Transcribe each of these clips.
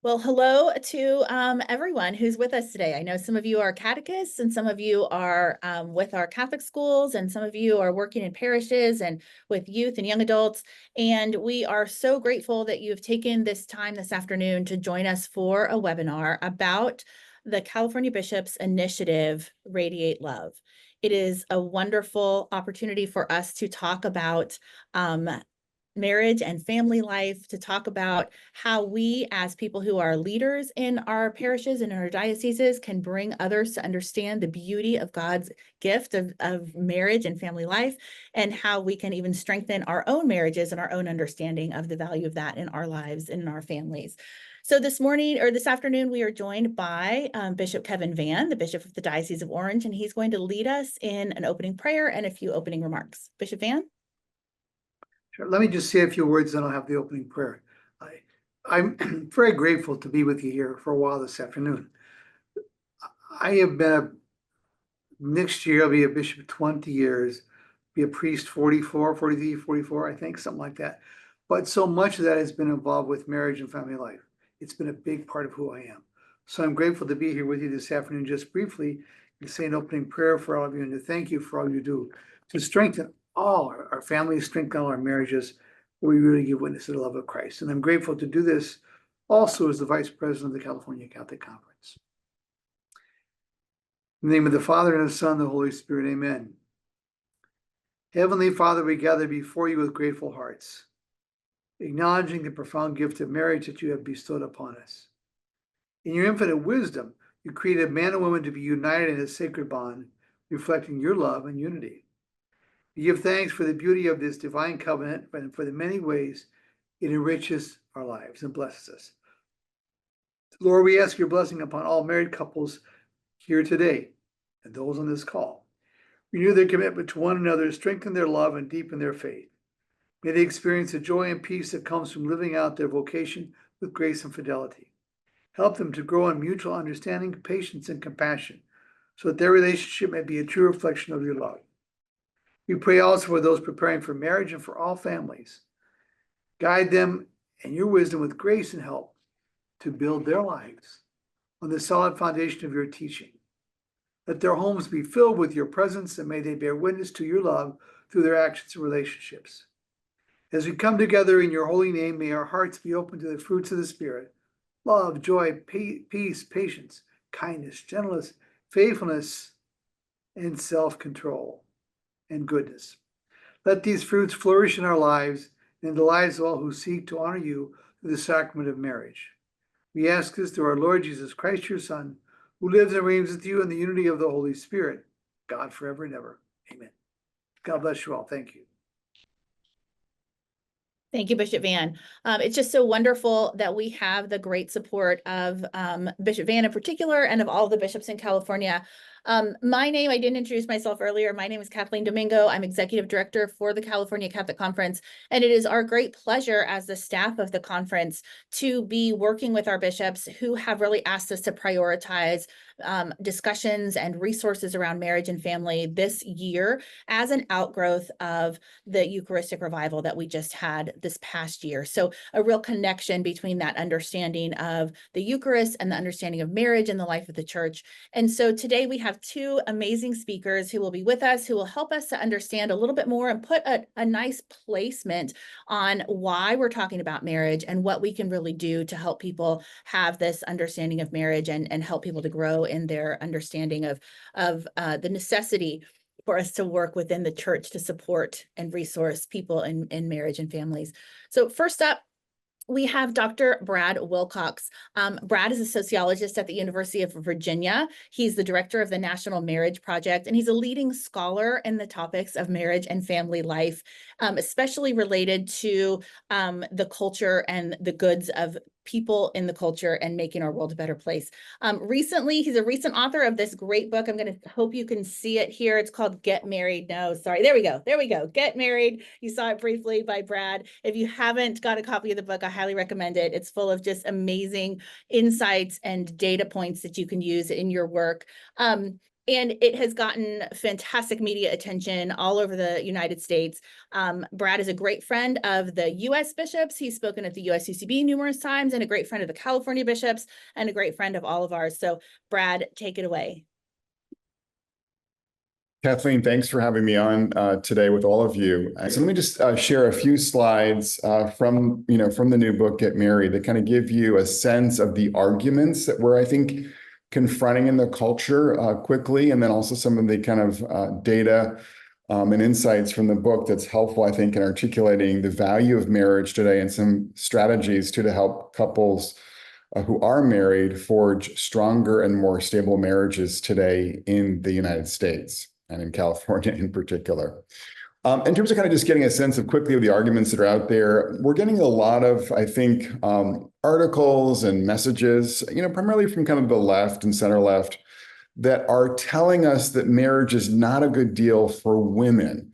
Well, hello to everyone who's with us today. I know some of you are catechists and some of you are with our Catholic schools and some of you are working in parishes and with youth and young adults. And we are so grateful that you've taken this time this afternoon to join us for a webinar about the California Bishops' initiative, Radiate Love. It is a wonderful opportunity for us to talk about marriage and family life, to talk about how we as people who are leaders in our parishes and in our dioceses can bring others to understand the beauty of God's gift of marriage and family life, and how we can even strengthen our own marriages and our own understanding of the value of that in our lives and in our families. So this afternoon, we are joined by Bishop Kevin Vann, the Bishop of the Diocese of Orange, and he's going to lead us in an opening prayer and a few opening remarks. Bishop Vann? Sure. Let me just say a few words, then I'll have the opening prayer. I'm very grateful to be with you here for a while this afternoon. I have been next year, I'll be a bishop 20 years, be a priest 44, 43, 44, I think, something like that. But so much of that has been involved with marriage and family life. It's been a big part of who I am. So I'm grateful to be here with you this afternoon, just briefly, to say an opening prayer for all of you and to thank you for all you do to strengthen all our families, strengthen all our marriages, where we really give witness to the love of Christ. And I'm grateful to do this also as the Vice President of the California Catholic Conference. In the name of the Father, and of the Son, and the Holy Spirit, amen. Heavenly Father, we gather before you with grateful hearts, acknowledging the profound gift of marriage that you have bestowed upon us. In your infinite wisdom, you created man and woman to be united in a sacred bond, reflecting your love and unity. We give thanks for the beauty of this divine covenant and for the many ways it enriches our lives and blesses us. Lord, we ask your blessing upon all married couples here today and those on this call. Renew their commitment to one another, strengthen their love, and deepen their faith. May they experience the joy and peace that comes from living out their vocation with grace and fidelity. Help them to grow in mutual understanding, patience, and compassion, so that their relationship may be a true reflection of your love. We pray also for those preparing for marriage and for all families. Guide them in your wisdom with grace and help to build their lives on the solid foundation of your teaching. Let their homes be filled with your presence, and may they bear witness to your love through their actions and relationships. As we come together in your holy name, may our hearts be open to the fruits of the Spirit: love, joy, peace, patience, kindness, gentleness, faithfulness, and self-control and goodness. Let these fruits flourish in our lives and in the lives of all who seek to honor you through the sacrament of marriage. We ask this through our Lord Jesus Christ, your Son, who lives and reigns with you in the unity of the Holy Spirit, God forever and ever. Amen. God bless you all. Thank you. Thank you, Bishop Vann. It's just so wonderful that we have the great support of Bishop Vann in particular and of all the bishops in California. My name, I didn't introduce myself earlier. My name is Kathleen Domingo. I'm Executive Director for the California Catholic Conference, and it is our great pleasure as the staff of the conference to be working with our bishops who have really asked us to prioritize discussions and resources around marriage and family this year as an outgrowth of the Eucharistic revival that we just had this past year. So a real connection between that understanding of the Eucharist and the understanding of marriage in the life of the church. And so today we have two amazing speakers who will be with us, who will help us to understand a little bit more and put a nice placement on why we're talking about marriage and what we can really do to help people have this understanding of marriage and help people to grow in their understanding of the necessity for us to work within the church to support and resource people in marriage and families. So first up, we have Dr. Brad Wilcox. Brad is a sociologist at the University of Virginia. He's the director of the National Marriage Project, and he's a leading scholar in the topics of marriage and family life, especially related to the culture and the goods of people in the culture and making our world a better place. Recently, he's a recent author of this great book. I'm going to hope you can see it here. It's called Get Married. No, sorry. There we go. There we go. Get Married. You saw it briefly by Brad. If you haven't got a copy of the book, I highly recommend it. It's full of just amazing insights and data points that you can use in your work. And it has gotten fantastic media attention all over the United States. Brad is a great friend of the U.S. bishops. He's spoken at the USCCB numerous times, and a great friend of the California bishops, and a great friend of all of ours. So Brad, take it away. Kathleen, thanks for having me on today with all of you. So let me just share a few slides from the new book, Get Married, that kind of give you a sense of the arguments that we're, I think, confronting in the culture quickly, and then also some of the kind of data and insights from the book that's helpful, I think, in articulating the value of marriage today and some strategies to help couples who are married forge stronger and more stable marriages today in the United States and in California in particular. In terms of kind of just getting a sense of quickly of the arguments that are out there, we're getting a lot of, I think, articles and messages, primarily from kind of the left and center left, that are telling us that marriage is not a good deal for women.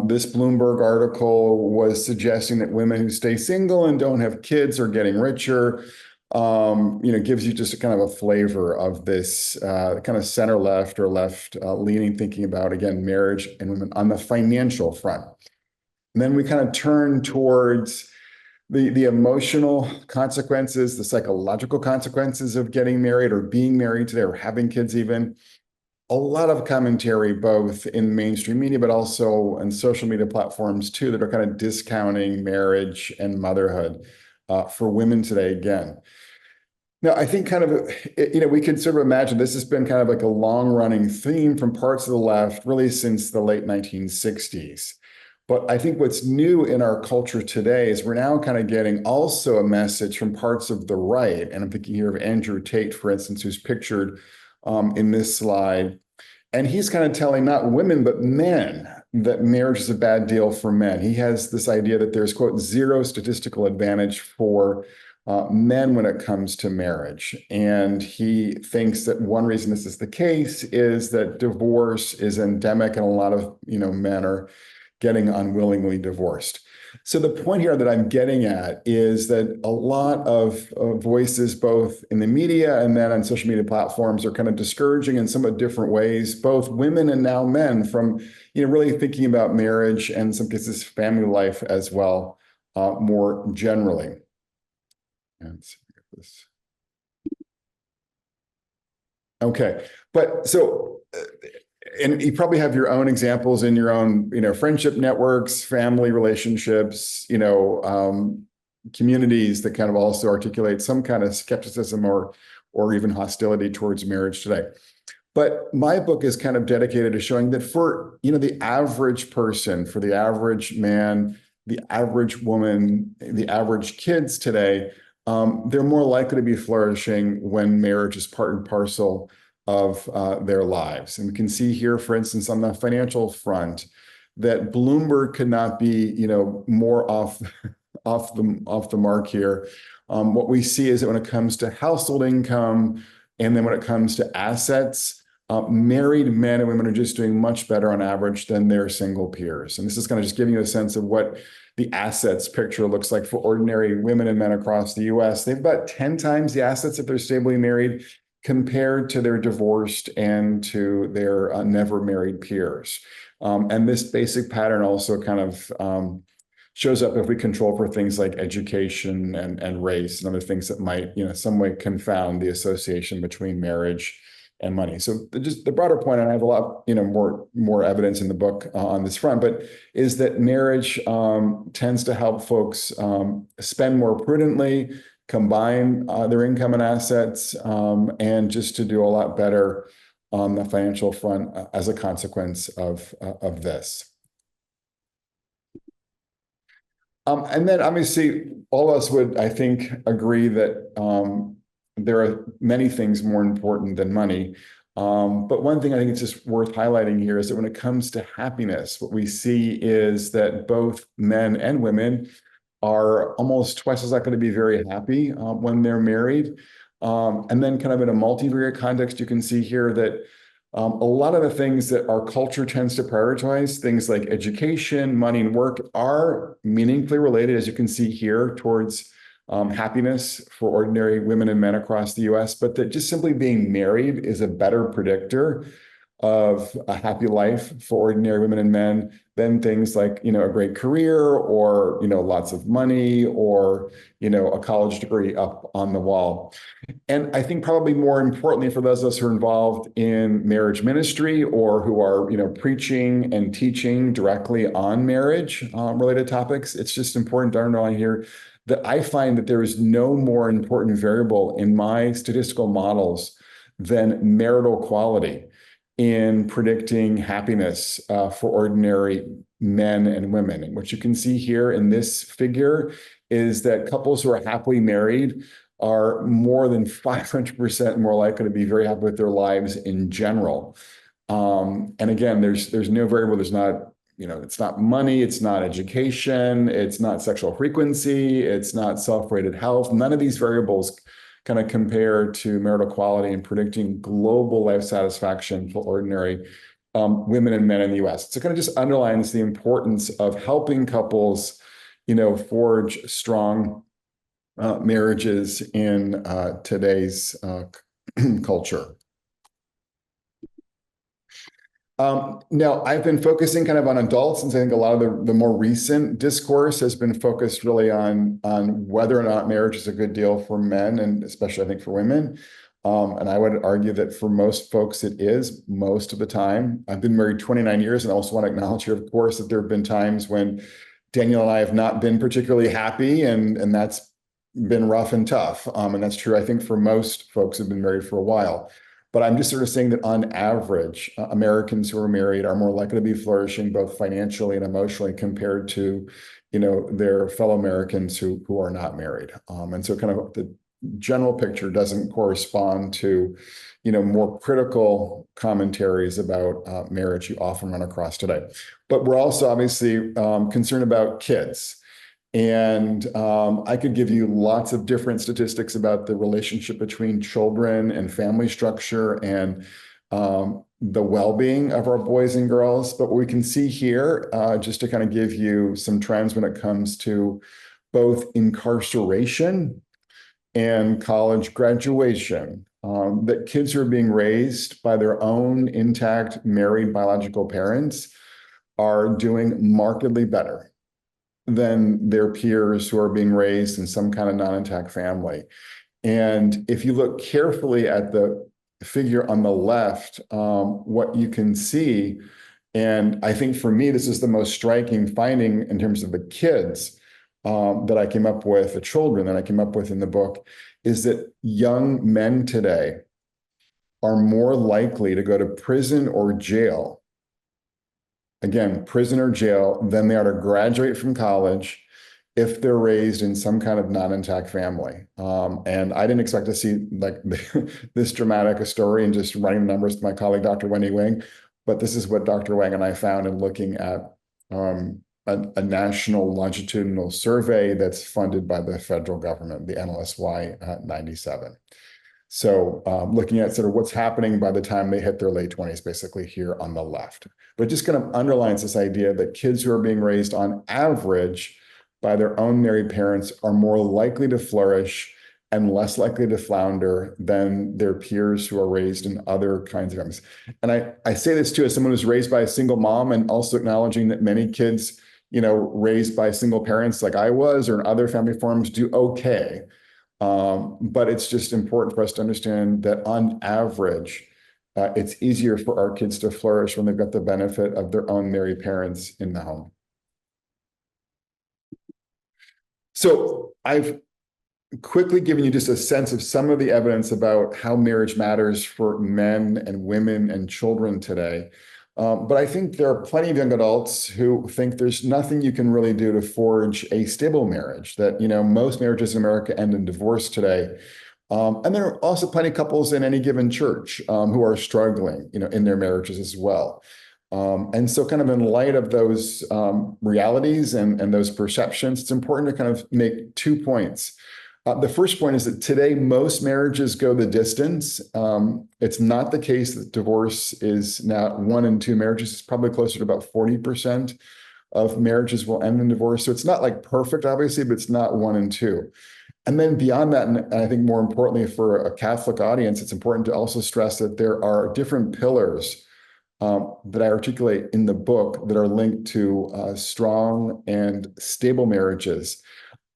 This Bloomberg article was suggesting that women who stay single and don't have kids are getting richer. Gives you just a kind of a flavor of this kind of center left or left leaning thinking about, again, marriage and women on the financial front. And then we kind of turn towards the emotional consequences, the psychological consequences of getting married or being married today or having kids even. A lot of commentary, both in mainstream media, but also in social media platforms too, that are kind of discounting marriage and motherhood for women today again. Now, I think kind of, we could sort of imagine this has been kind of like a long-running theme from parts of the left, really since the late 1960s. But I think what's new in our culture today is we're now kind of getting also a message from parts of the right. And I'm thinking here of Andrew Tate, for instance, who's pictured in this slide. And he's kind of telling not women, but men that marriage is a bad deal for men. He has this idea that there's, quote, zero statistical advantage for men when it comes to marriage. And he thinks that one reason this is the case is that divorce is endemic and a lot of men are getting unwillingly divorced. So the point here that I'm getting at is that a lot of voices, both in the media and then on social media platforms, are kind of discouraging in somewhat different ways, both women and now men, from really thinking about marriage and in some cases family life as well, more generally. And see this. Okay, but so, and you probably have your own examples in your own, friendship networks, family relationships, communities that kind of also articulate some kind of skepticism or even hostility towards marriage today. But my book is kind of dedicated to showing that for, the average person, for the average man, the average woman, the average kids today, they're more likely to be flourishing when marriage is part and parcel of their lives. And we can see here, for instance, on the financial front, that Bloomberg could not be, more off the mark here. What we see is that when it comes to household income, and then when it comes to assets, married men and women are just doing much better on average than their single peers. And this is kind of just giving you a sense of what the assets picture looks like for ordinary women and men across the US. They have about 10 times the assets if they're stably married compared to their divorced and to their never married peers. And this basic pattern also kind of shows up if we control for things like education and race and other things that might, some way confound the association between marriage and money. So just the broader point, and I have a lot, more evidence in the book on this front, but is that marriage tends to help folks spend more prudently, combine their income and assets, and just to do a lot better on the financial front as a consequence of this. And then obviously all of us would, I think, agree that there are many things more important than money. But one thing I think it's just worth highlighting here is that when it comes to happiness, what we see is that both men and women are almost twice as likely to be very happy when they're married. And then kind of in a multivariate context, you can see here that a lot of the things that our culture tends to prioritize, things like education, money, and work, are meaningfully related, as you can see here, towards happiness for ordinary women and men across the US, but that just simply being married is a better predictor of a happy life for ordinary women and men than things like, a great career or, lots of money or, a college degree up on the wall. And I think probably more importantly for those of us who are involved in marriage ministry or who are, preaching and teaching directly on marriage related topics, it's just important to underline here that I find that there is no more important variable in my statistical models than marital quality in predicting happiness for ordinary men and women. And what you can see here in this figure is that couples who are happily married are more than 500% more likely to be very happy with their lives in general. And again, there's no variable. There's not, it's not money, it's not education, it's not sexual frequency, it's not self-rated health. None of these variables kind of compare to marital quality and predicting global life satisfaction for ordinary women and men in the US. So it kind of just underlines the importance of helping couples, forge strong marriages in today's culture. Now, I've been focusing kind of on adults, since I think a lot of the more recent discourse has been focused really on whether or not marriage is a good deal for men, and especially I think for women. And I would argue that for most folks, it is most of the time. I've been married 29 years, and I also want to acknowledge here, of course, that there have been times when Daniel and I have not been particularly happy, and that's been rough and tough. And that's true, I think, for most folks who've been married for a while. But I'm just sort of saying that on average, Americans who are married are more likely to be flourishing both financially and emotionally compared to, their fellow Americans who are not married. And so kind of the general picture doesn't correspond to, more critical commentaries about marriage you often run across today. But we're also obviously concerned about kids. And I could give you lots of different statistics about the relationship between children and family structure and the well-being of our boys and girls. But what we can see here, just to kind of give you some trends when it comes to both incarceration and college graduation, that kids who are being raised by their own intact married biological parents are doing markedly better than their peers who are being raised in some kind of non-intact family. And if you look carefully at the figure on the left, what you can see, and I think for me, this is the most striking finding in terms of the kids that I came up with, the children that I came up with in the book, is that young men today are more likely to go to prison or jail, again, prison or jail, than they are to graduate from college if they're raised in some kind of non-intact family. And I didn't expect to see like this dramatic a story and just running the numbers to my colleague, Dr. Wendy Wang. But this is what Dr. Wang and I found in looking at a national longitudinal survey that's funded by the federal government, the NLSY 97. So looking at sort of what's happening by the time they hit their late 20s, basically here on the left. But it just kind of underlines this idea that kids who are being raised on average by their own married parents are more likely to flourish and less likely to flounder than their peers who are raised in other kinds of families. And I say this too as someone who's raised by a single mom, and also acknowledging that many kids, raised by single parents like I was or in other family forms do okay. But it's just important for us to understand that on average, it's easier for our kids to flourish when they've got the benefit of their own married parents in the home. So I've quickly given you just a sense of some of the evidence about how marriage matters for men and women and children today. But I think there are plenty of young adults who think there's nothing you can really do to forge a stable marriage, that, most marriages in America end in divorce today. And there are also plenty of couples in any given church who are struggling, in their marriages as well. And so kind of in light of those realities and those perceptions, it's important to kind of make 2 points. The first point is that today, most marriages go the distance. It's not the case that divorce is now 1 in 2 marriages. It's probably closer to about 40% of marriages will end in divorce. So it's not like perfect, obviously, but it's not 1 in 2. And then beyond that, and I think more importantly for a Catholic audience, it's important to also stress that there are different pillars that I articulate in the book that are linked to strong and stable marriages.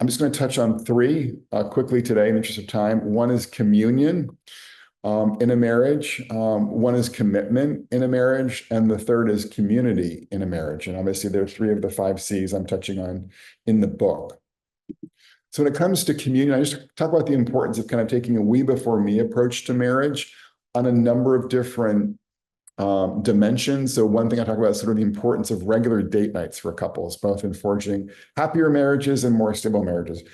I'm just going to touch on three quickly today in the interest of time. One is communion in a marriage. One is commitment in a marriage. And the third is community in a marriage. And obviously there are three of the 5 C's I'm touching on in the book. So when it comes to communion, I just talk about the importance of kind of taking a we before me approach to marriage on a number of different dimensions. So one thing I talk about is sort of the importance of regular date nights for couples, both in forging happier marriages and more stable marriages.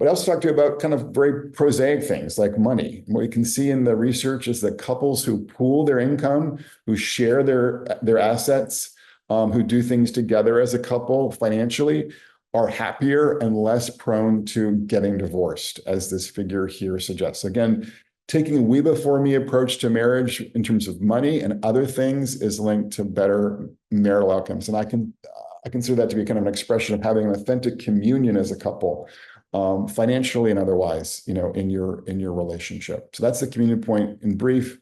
But I also talk to you about kind of very prosaic things like money. What you can see in the research is that couples who pool their income, who share their assets, who do things together as a couple financially, are happier and less prone to getting divorced, as this figure here suggests. Again, taking a we before me approach to marriage in terms of money and other things is linked to better marital outcomes. And I consider that to be kind of an expression of having an authentic communion as a couple, financially and otherwise, in your relationship. So that's the communion point in brief.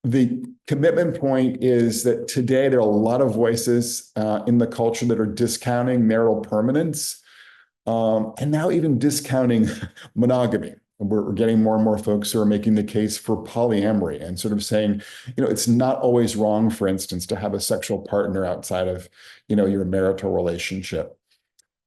The commitment point is that today there are a lot of voices in the culture that are discounting marital permanence, and now even discounting monogamy. We're getting more and more folks who are making the case for polyamory and sort of saying, it's not always wrong, for instance, to have a sexual partner outside of, your marital relationship.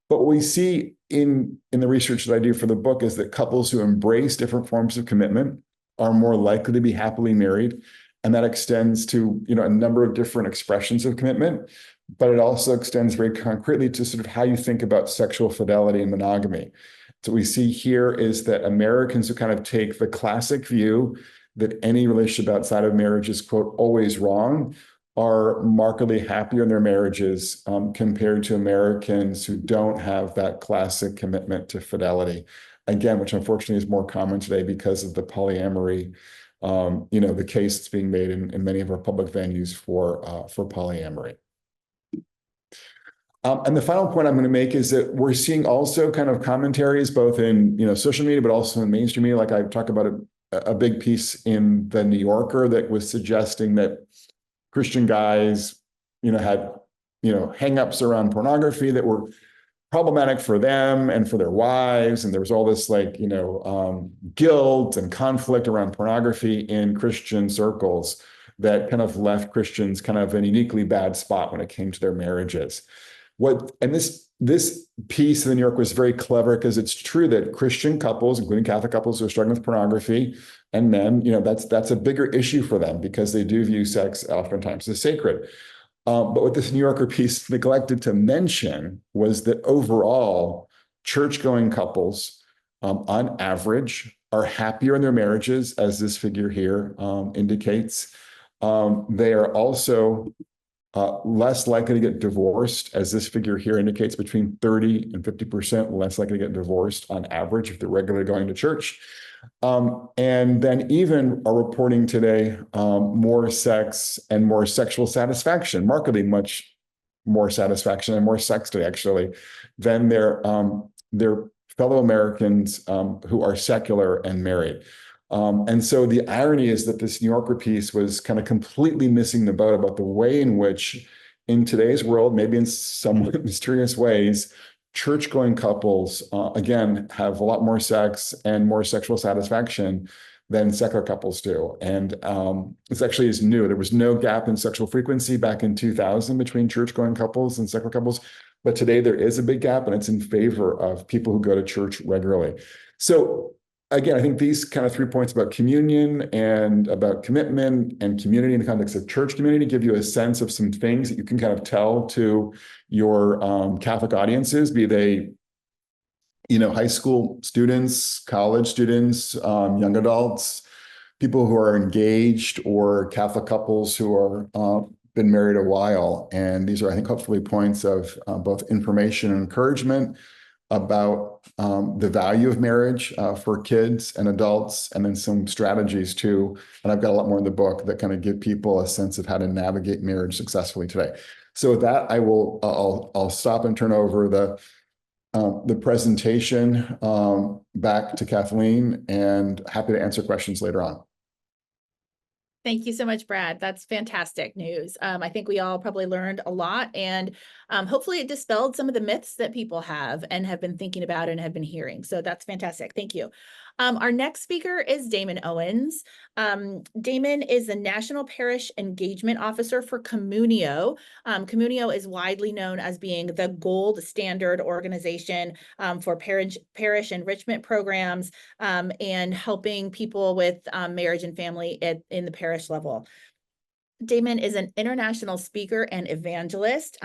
But what we see in the research that I do for the book is that couples who embrace different forms of commitment are more likely to be happily married. And that extends to, a number of different expressions of commitment, but it also extends very concretely to sort of how you think about sexual fidelity and monogamy. So what we see here is that Americans who kind of take the classic view that any relationship outside of marriage is, quote, always wrong, are markedly happier in their marriages compared to Americans who don't have that classic commitment to fidelity. Again, which unfortunately is more common today because of the polyamory, the case that's being made in many of our public venues for polyamory. And the final point I'm going to make is that we're seeing also kind of commentaries both in social media, but also in mainstream media. Like I talked about a big piece in the New Yorker that was suggesting that Christian guys, had hang-ups around pornography that were problematic for them and for their wives, and there was all this guilt and conflict around pornography in Christian circles that kind of left Christians kind of in a uniquely bad spot when it came to their marriages. This piece in the New York was very clever because it's true that Christian couples, including Catholic couples who are struggling with pornography, and men, that's a bigger issue for them because they do view sex oftentimes as sacred. But what this New Yorker piece neglected to mention was that overall, church-going couples, on average, are happier in their marriages, as this figure here indicates. They are also less likely to get divorced, as this figure here indicates, between 30 and 50% less likely to get divorced on average if they're regularly going to church. And then even are reporting today more sex and more sexual satisfaction, markedly much more satisfaction and more sex today, actually, than their fellow Americans who are secular and married. And so the irony is that this New Yorker piece was kind of completely missing the boat about the way in which, in today's world, maybe in somewhat mysterious ways, church-going couples, again, have a lot more sex and more sexual satisfaction than secular couples do. And this actually is new. There was no gap in sexual frequency back in 2000 between church-going couples and secular couples. But today there is a big gap, and it's in favor of people who go to church regularly. So again, I think these kind of 3 points about communion and about commitment and community in the context of church community give you a sense of some things that you can kind of tell to your Catholic audiences, be they, high school students, college students, young adults, people who are engaged, or Catholic couples who are been married a while. And these are, I think, hopefully points of both information and encouragement about the value of marriage for kids and adults, and then some strategies too. And I've got a lot more in the book that kind of give people a sense of how to navigate marriage successfully today. So with that, I'll stop and turn over the presentation back to Kathleen, and happy to answer questions later on. Thank you so much, Brad. That's fantastic news. I think we all probably learned a lot, and hopefully it dispelled some of the myths that people have and have been thinking about and have been hearing. So that's fantastic. Thank you. Our next speaker is Damon Owens. Damon is the National Parish Engagement Officer for Communio. Communio is widely known as being the gold standard organization for parish enrichment programs and helping people with marriage and family in the parish level. Damon is an international speaker and evangelist.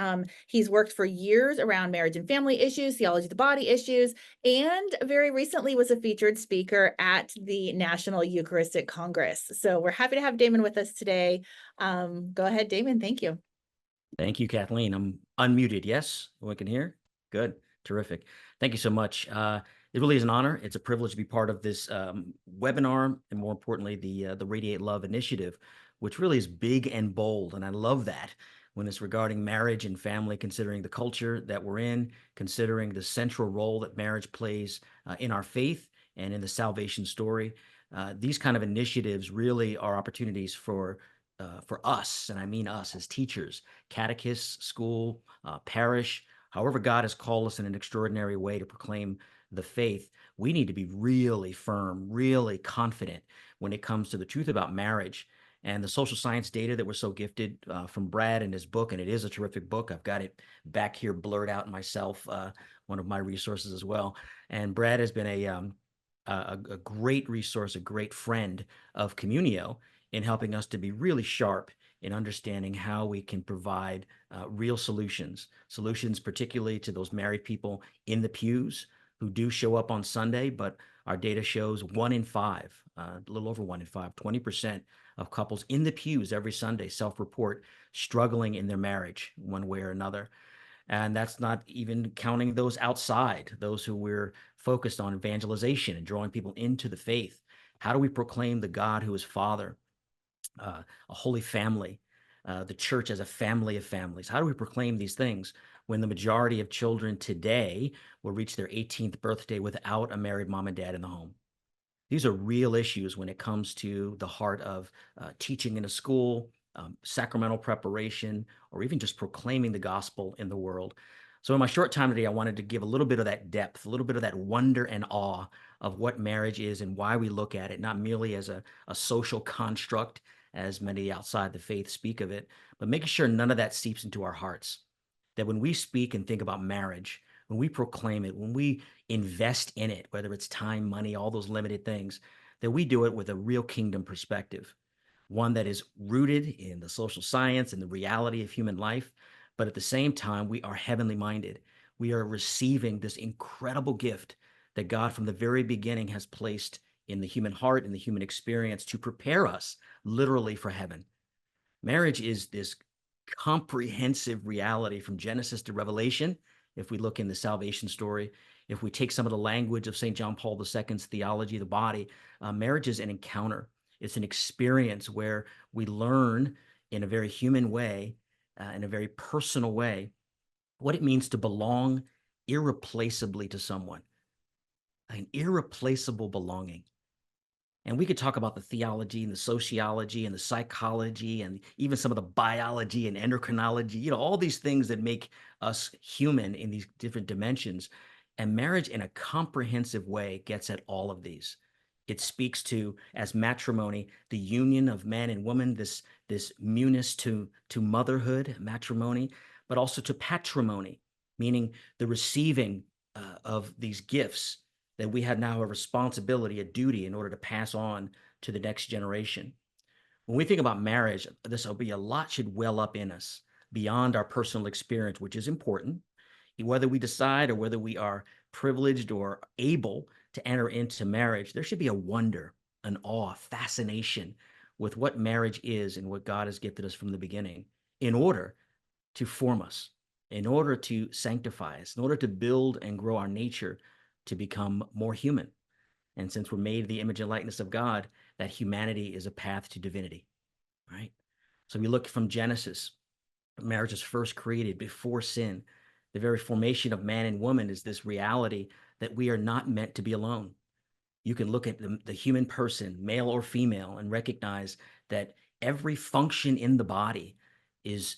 He's worked for years around marriage and family issues, theology of the body issues, and very recently was a featured speaker at the National Eucharistic Congress. So we're happy to have Damon with us today. Go ahead, Damon. Thank you. Thank you, Kathleen. I'm unmuted. Yes, everyone can hear? Good. Terrific. Thank you so much. It really is an honor. It's a privilege to be part of this webinar, and more importantly, the Radiate Love initiative, which really is big and bold. And I love that when it's regarding marriage and family, considering the culture that we're in, considering the central role that marriage plays in our faith and in the salvation story. These kind of initiatives really are opportunities for us, and I mean us as teachers, catechists, school, parish, however God has called us in an extraordinary way to proclaim the faith. We need to be really firm, really confident when it comes to the truth about marriage. And the social science data that we're so gifted from Brad and his book, and it is a terrific book. I've got it back here blurred out myself, one of my resources as well. And Brad has been a great resource, a great friend of Communio in helping us to be really sharp in understanding how we can provide real solutions particularly to those married people in the pews who do show up on Sunday, but our data shows 1 in 5, a little over 1 in 5, 20% of couples in the pews every Sunday self-report struggling in their marriage one way or another. And that's not even counting those outside, those who we're focused on evangelization and drawing people into the faith. How do we proclaim the God who is Father, a holy family, the church as a family of families? How do we proclaim these things when the majority of children today will reach their 18th birthday without a married mom and dad in the home? These are real issues when it comes to the heart of teaching in a school, sacramental preparation, or even just proclaiming the gospel in the world. So in my short time today, I wanted to give a little bit of that depth, a little bit of that wonder and awe of what marriage is and why we look at it, not merely as a social construct, as many outside the faith speak of it, but making sure none of that seeps into our hearts. That when we speak and think about marriage, when we proclaim it, when we invest in it, whether it's time, money, all those limited things, that we do it with a real kingdom perspective, one that is rooted in the social science and the reality of human life, but at the same time, we are heavenly minded. We are receiving this incredible gift that God from the very beginning has placed in the human heart and the human experience to prepare us literally for heaven. Marriage is this comprehensive reality from Genesis to Revelation. If we look in the salvation story, if we take some of the language of St. John Paul II's Theology of the Body, marriage is an encounter. It's an experience where we learn in a very human way, in a very personal way, what it means to belong irreplaceably to someone, an irreplaceable belonging. And we could talk about the theology and the sociology and the psychology and even some of the biology and endocrinology, all these things that make us human in these different dimensions. And marriage in a comprehensive way gets at all of these. It speaks to, as matrimony, the union of man and woman, this newness to motherhood, matrimony, but also to patrimony, meaning the receiving of these gifts that we have now a responsibility, a duty in order to pass on to the next generation. When we think about marriage, this will be a lot should well up in us beyond our personal experience, which is important. Whether we decide or whether we are privileged or able to enter into marriage, there should be a wonder, an awe, fascination with what marriage is and what God has gifted us from the beginning in order to form us, in order to sanctify us, in order to build and grow our nature to become more human. And since we're made in the image and likeness of God, that humanity is a path to divinity, right? So we look from Genesis, marriage is first created before sin. The very formation of man and woman is this reality that we are not meant to be alone. You can look at the human person, male or female, and recognize that Every function in the body is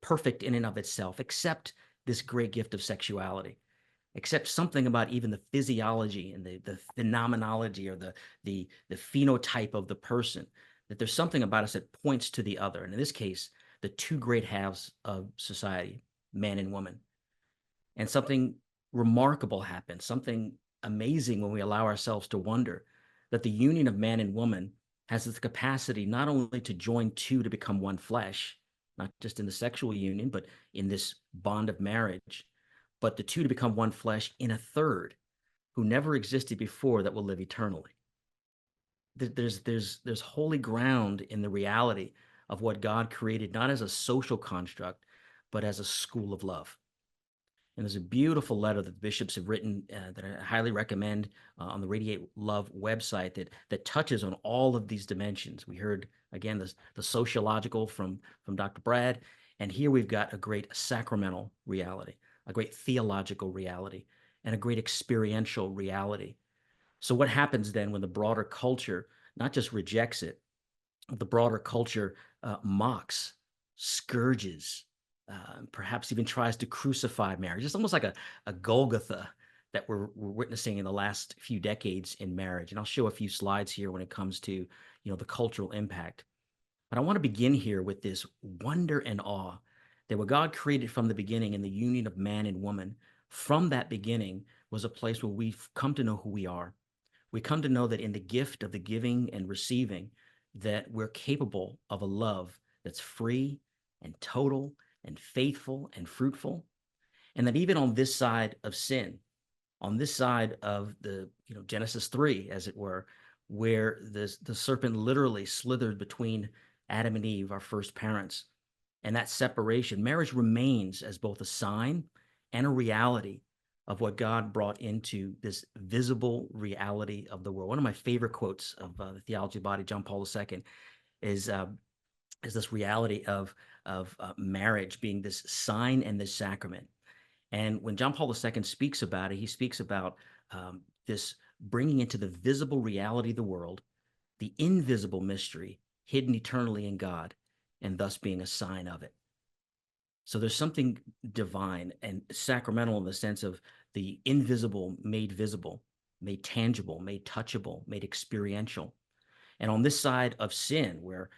perfect in and of itself, except this great gift of sexuality, except something about even the physiology and the phenomenology or the phenotype of the person, that there's something about us that points to the other. And in this case, the two great halves of society, man and woman. And something remarkable happens, something amazing when we allow ourselves to wonder that the union of man and woman has the capacity not only to join two to become one flesh, not just in the sexual union, but in this bond of marriage, but the two to become one flesh in a third who never existed before that will live eternally. There's holy ground in the reality of what God created, not as a social construct, but as a school of love. And there's a beautiful letter that the bishops have written that I highly recommend on the Radiate Love website that touches on all of these dimensions. We heard, again, the sociological from Dr. Brad, and here we've got a great sacramental reality, a great theological reality, and a great experiential reality. So what happens then when the broader culture not just rejects it, the broader culture mocks, scourges, perhaps even tries to crucify marriage? It's almost like a Golgotha that we're witnessing in the last few decades in marriage. And I'll show a few slides here when it comes to the cultural impact. But I want to begin here with this wonder and awe that what God created from the beginning in the union of man and woman, from that beginning was a place where we've come to know who we are. We come to know that in the gift of the giving and receiving, that we're capable of a love that's free and total and faithful and fruitful. And that even on this side of sin, on this side of the Genesis 3, as it were, where the serpent literally slithered between Adam and Eve, our first parents, and that separation, marriage remains as both a sign and a reality of what God brought into this visible reality of the world. One of my favorite quotes of the Theology body, John Paul II, is this reality of marriage being this sign and this sacrament. And when John Paul II speaks about it, he speaks about this bringing into the visible reality of the world, the invisible mystery hidden eternally in God, and thus being a sign of it. So there's something divine and sacramental in the sense of the invisible made visible, made tangible, made touchable, made experiential. And on this side of sin, where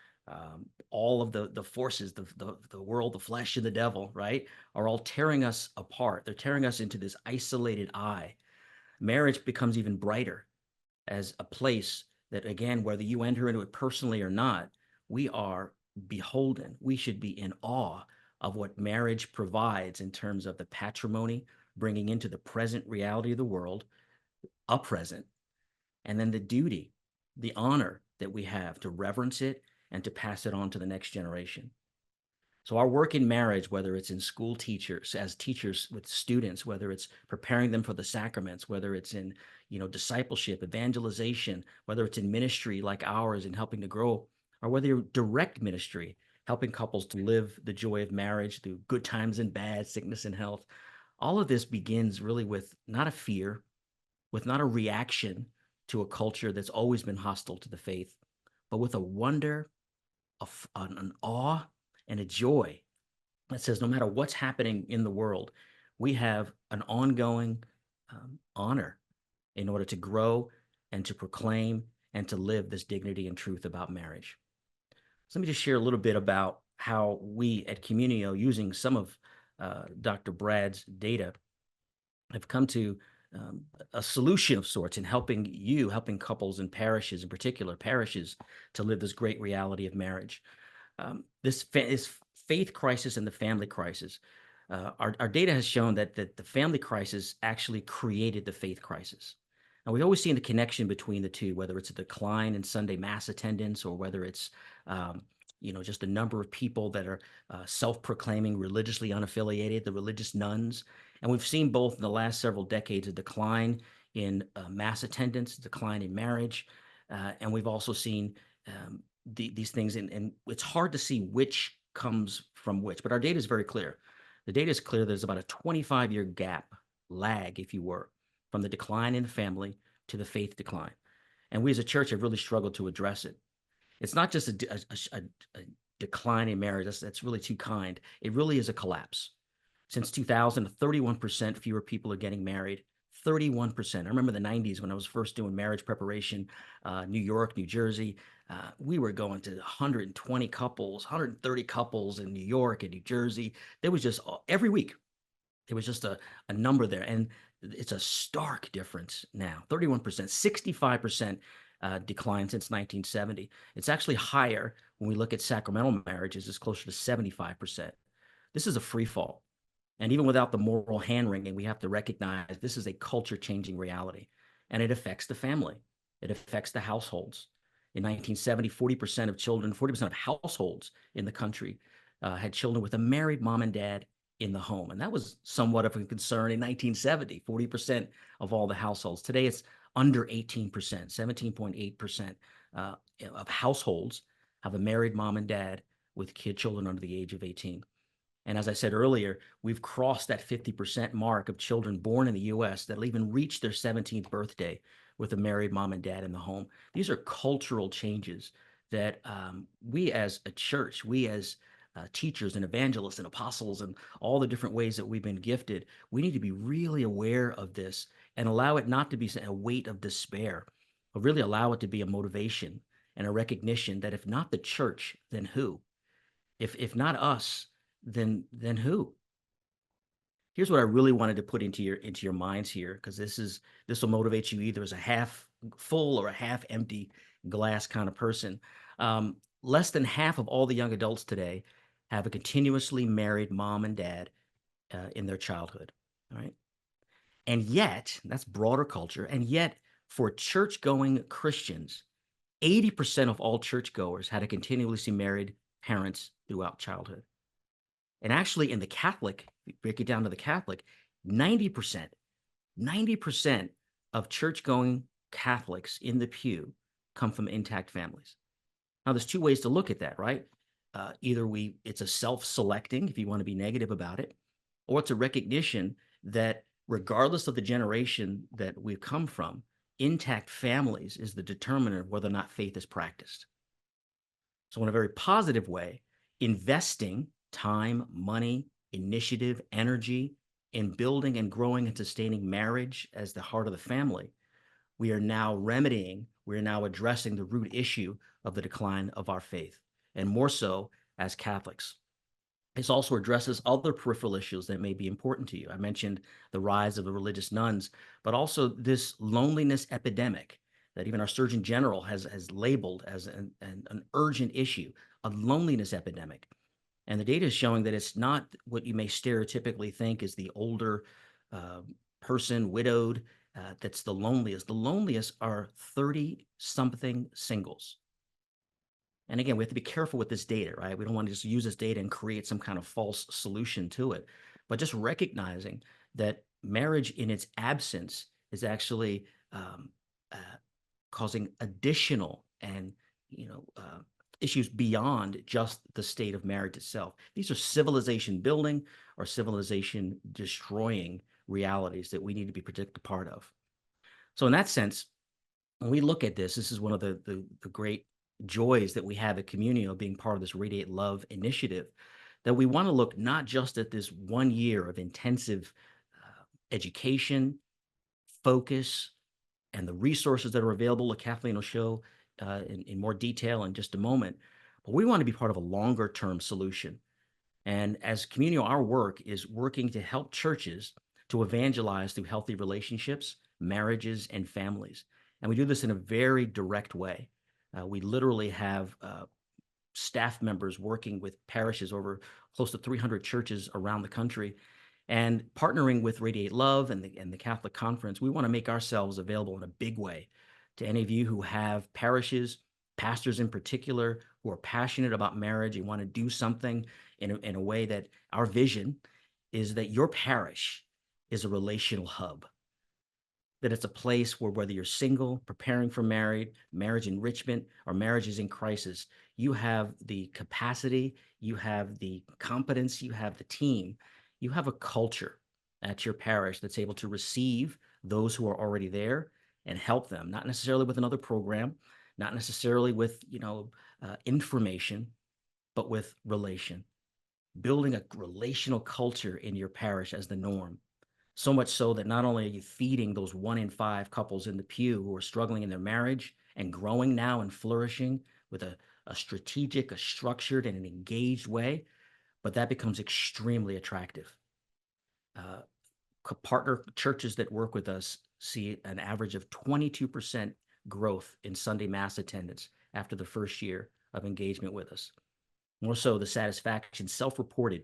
all of the forces, the world, the flesh, and the devil, right, are all tearing us apart. They're tearing us into this isolated eye. Marriage becomes even brighter as a place that, again, whether you enter into it personally or not, we are beholden. We should be in awe of what marriage provides in terms of the patrimony, bringing into the present reality of the world, a present, and then the duty, the honor that we have to reverence it and to pass it on to the next generation. So our work in marriage, whether it's in school teachers, as teachers with students, whether it's preparing them for the sacraments, whether it's in discipleship, evangelization, whether it's in ministry like ours and helping to grow, or whether you're direct ministry, helping couples to live the joy of marriage through good times and bad, sickness and health. All of this begins really with not a fear, with not a reaction to a culture that's always been hostile to the faith, but with a wonder, an awe, and a joy that says no matter what's happening in the world, we have an ongoing honor in order to grow and to proclaim and to live this dignity and truth about marriage. So let me just share a little bit about how we at Communio, using some of Dr. Brad's data, have come to a solution of sorts in helping couples and parishes, in particular parishes, to live this great reality of marriage. This faith crisis and the family crisis. Our data has shown that the family crisis actually created the faith crisis. And we've always seen the connection between the two, whether it's a decline in Sunday mass attendance or whether it's just the number of people that are self-proclaiming religiously unaffiliated, the religious nuns. And we've seen both in the last several decades a decline in mass attendance, decline in marriage, and we've also seen these things, and it's hard to see which comes from which, but our data is very clear. The data is clear. There's about a 25-year gap, lag, if you were, from the decline in the family to the faith decline. And we as a church have really struggled to address it. It's not just a decline in marriage. That's really too kind. It really is a collapse. Since 2000, 31% fewer people are getting married. 31%. I remember the 90s when I was first doing marriage preparation, New York, New Jersey. We were going to 120 couples, 130 couples in New York and New Jersey. There was just every week, it was just a number there. And it's a stark difference now. 31%, 65% decline since 1970. It's actually higher when we look at sacramental marriages. It's closer to 75%. This is a free fall. And even without the moral hand-wringing, we have to recognize this is a culture-changing reality. And it affects the family. It affects the households. In 1970, 40% of children, 40% of households in the country had children with a married mom and dad in the home. And that was somewhat of a concern in 1970, 40% of all the households. Today, it's under 18%, 17.8% of households have a married mom and dad with children under the age of 18. And as I said earlier, we've crossed that 50% mark of children born in the U.S. that'll even reach their 17th birthday with a married mom and dad in the home. These are cultural changes that we as a church, we as teachers and evangelists and apostles and all the different ways that we've been gifted, we need to be really aware of this and allow it not to be a weight of despair, but really allow it to be a motivation and a recognition that if not the church, then who? If not us, then who? Here's what I really wanted to put into your minds here, because this will motivate you either as a half full or a half empty glass kind of person. Less than half of all the young adults today have a continuously married mom and dad in their childhood. All right. And yet, that's broader culture. And yet, for church-going Christians, 80% of all churchgoers had a continuously married parents throughout childhood. And actually, in the Catholic, break it down to the Catholic, 90% of church-going Catholics in the pew come from intact families. Now, there's two ways to look at that, right? Either it's a self-selecting, if you want to be negative about it, or it's a recognition that regardless of the generation that we've come from, intact families is the determiner of whether or not faith is practiced. So in a very positive way, investing time, money, initiative, energy in building and growing and sustaining marriage as the heart of the family, we are now addressing the root issue of the decline of our faith, and more so as Catholics. This also addresses other peripheral issues that may be important to you. I mentioned the rise of the religious nuns, but also this loneliness epidemic that even our Surgeon General has labeled as an urgent issue, a loneliness epidemic. And the data is showing that it's not what you may stereotypically think is the older person, widowed, that's the loneliest. The loneliest are 30-something singles. And again, we have to be careful with this data, right? We don't want to just use this data and create some kind of false solution to it, but just recognizing that marriage in its absence is actually causing additional and issues beyond just the state of marriage itself. These are civilization building or civilization destroying realities that we need to be a part of. So in that sense, when we look at this is one of the great joys that we have at Communio, being part of this Radiate Love initiative, that we want to look not just at this 1 year of intensive education, focus, and the resources that are available that Kathleen will show in more detail in just a moment, but we want to be part of a longer term solution. And as Communio, our work is working to help churches to evangelize through healthy relationships, marriages, and families. And we do this in a very direct way. We literally have staff members working with parishes over close to 300 churches around the country, and partnering with Radiate Love and the Catholic Conference. We want to make ourselves available in a big way to any of you who have parishes, pastors in particular, who are passionate about marriage and want to do something in a way that our vision is that your parish is a relational hub. That it's a place where, whether you're single, preparing for marriage enrichment, or marriage is in crisis, you have the capacity, you have the competence, you have the team, you have a culture at your parish that's able to receive those who are already there and help them, not necessarily with another program, not necessarily with, information, but with relation, building a relational culture in your parish as the norm. So much so that not only are you feeding those 1 in 5 couples in the pew who are struggling in their marriage and growing now and flourishing with a strategic, a structured, and an engaged way, but that becomes extremely attractive. Partner churches that work with us see an average of 22% growth in Sunday Mass attendance after the first year of engagement with us. More so, the satisfaction self-reported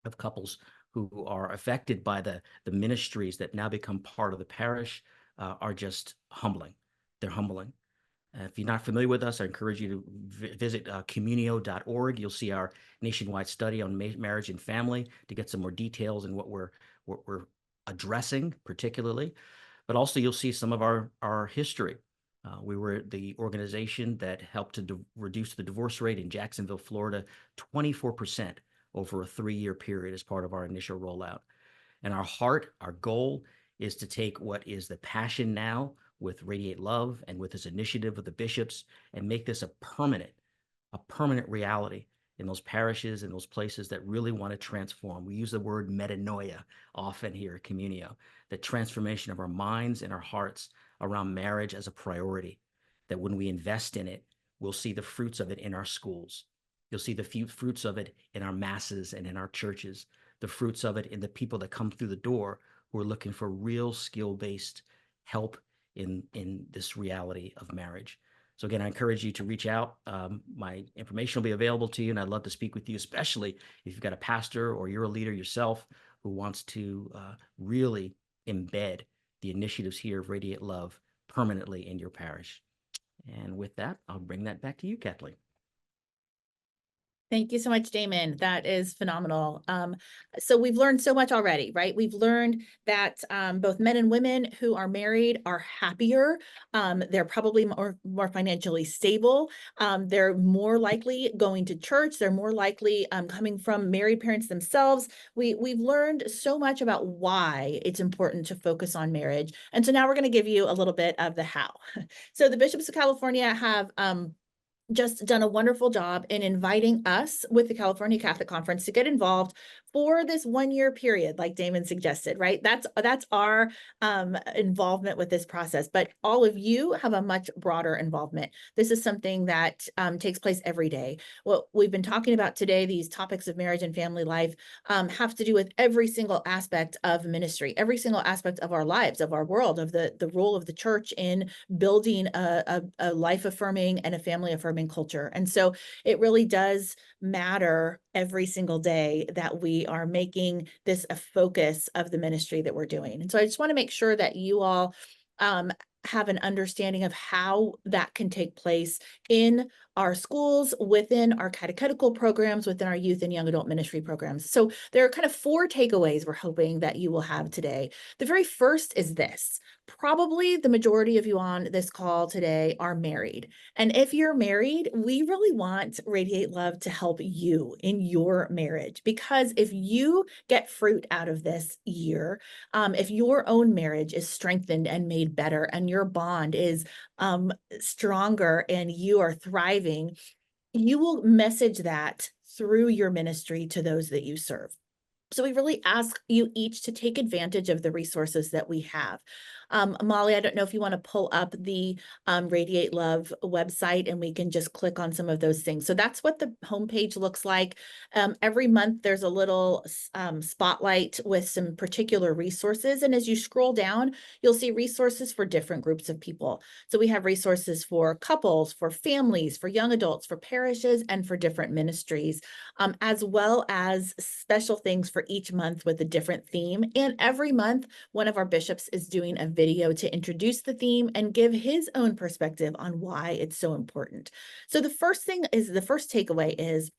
of couples who are affected by the ministries that now become part of the parish are just humbling. They're humbling. If you're not familiar with us, I encourage you to visit communio.org. You'll see our nationwide study on marriage and family to get some more details and what we're addressing particularly. But also you'll see some of our history. We were the organization that helped to reduce the divorce rate in Jacksonville, Florida, 24% over a 3-year period as part of our initial rollout. And our heart, our goal is to take what is the passion now with Radiate Love and with this initiative of the bishops and make this a permanent reality in those parishes and those places that really want to transform. We use the word metanoia often here at Communio, the transformation of our minds and our hearts around marriage as a priority, that when we invest in it, we'll see the fruits of it in our schools. You'll see the fruits of it in our masses and in our churches, the fruits of it in the people that come through the door who are looking for real skill-based help in this reality of marriage. So again, I encourage you to reach out. My information will be available to you, and I'd love to speak with you, especially if you've got a pastor or you're a leader yourself who wants to really embed the initiatives here of Radiate Love permanently in your parish. And with that, I'll bring that back to you, Kathleen. Thank you so much, Damon. That is phenomenal. So we've learned so much already, right? We've learned that both men and women who are married are happier. They're probably more financially stable. They're more likely going to church. They're more likely coming from married parents themselves. We've learned so much about why it's important to focus on marriage. And so now we're going to give you a little bit of the how. So the bishops of California have just done a wonderful job in inviting us with the California Catholic Conference to get involved for this 1-year period, like Damon suggested, right? That's our involvement with this process, but all of you have a much broader involvement. This is something that takes place every day. What we've been talking about today, these topics of marriage and family life, have to do with every single aspect of ministry, every single aspect of our lives, of our world, of the role of the church in building a life-affirming and a family-affirming culture. And so it really does matter every single day that we are making this a focus of the ministry that we're doing. And so I just want to make sure that you all have an understanding of how that can take place in our schools, within our catechetical programs, within our youth and young adult ministry programs. So there are kind of 4 takeaways we're hoping that you will have today. The very first is this. Probably the majority of you on this call today are married. And if you're married, we really want Radiate Love to help you in your marriage, because if you get fruit out of this year, if your own marriage is strengthened and made better and your bond is stronger and you are thriving, you will message that through your ministry to those that you serve. So we really ask you each to take advantage of the resources that we have. Molly, I don't know if you want to pull up the Radiate Love website and we can just click on some of those things. So that's what the homepage looks like. Every month there's a little spotlight with some particular resources. And as you scroll down, you'll see resources for different groups of people. So we have resources for couples, for families, for young adults, for parishes, and for different ministries, as well as special things for each month with a different theme. And every month, one of our bishops is doing a video to introduce the theme and give his own perspective on why it's so important. So the first takeaway is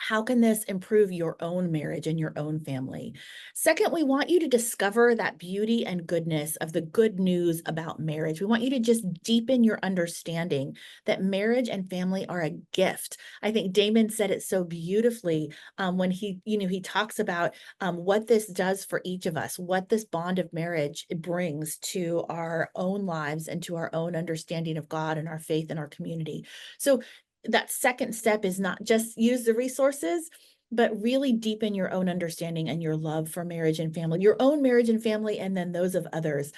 How can this improve your own marriage and your own family? Second, we want you to discover that beauty and goodness of the good news about marriage. We want you to just deepen your understanding that marriage and family are a gift. I think Damon said it so beautifully when he talks about what this does for each of us, what this bond of marriage brings to our own lives and to our own understanding of God and our faith and our community. So that second step is not just use the resources, but really deepen your own understanding and your love for marriage and family, your own marriage and family, and then those of others.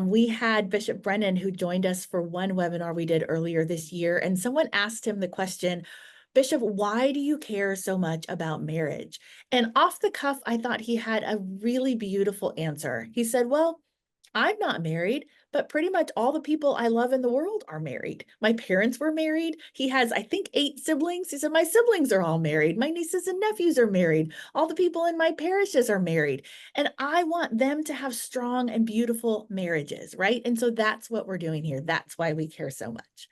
We had Bishop Brennan, who joined us for one webinar we did earlier this year, and someone asked him the question, Bishop, why do you care so much about marriage? And off the cuff, I thought he had a really beautiful answer. He said, well, I'm not married, but pretty much all the people I love in the world are married. My parents were married. He has, I think, 8 siblings. He said, my siblings are all married. My nieces and nephews are married. All the people in my parishes are married. And I want them to have strong and beautiful marriages, right? And so that's what we're doing here. That's why we care so much.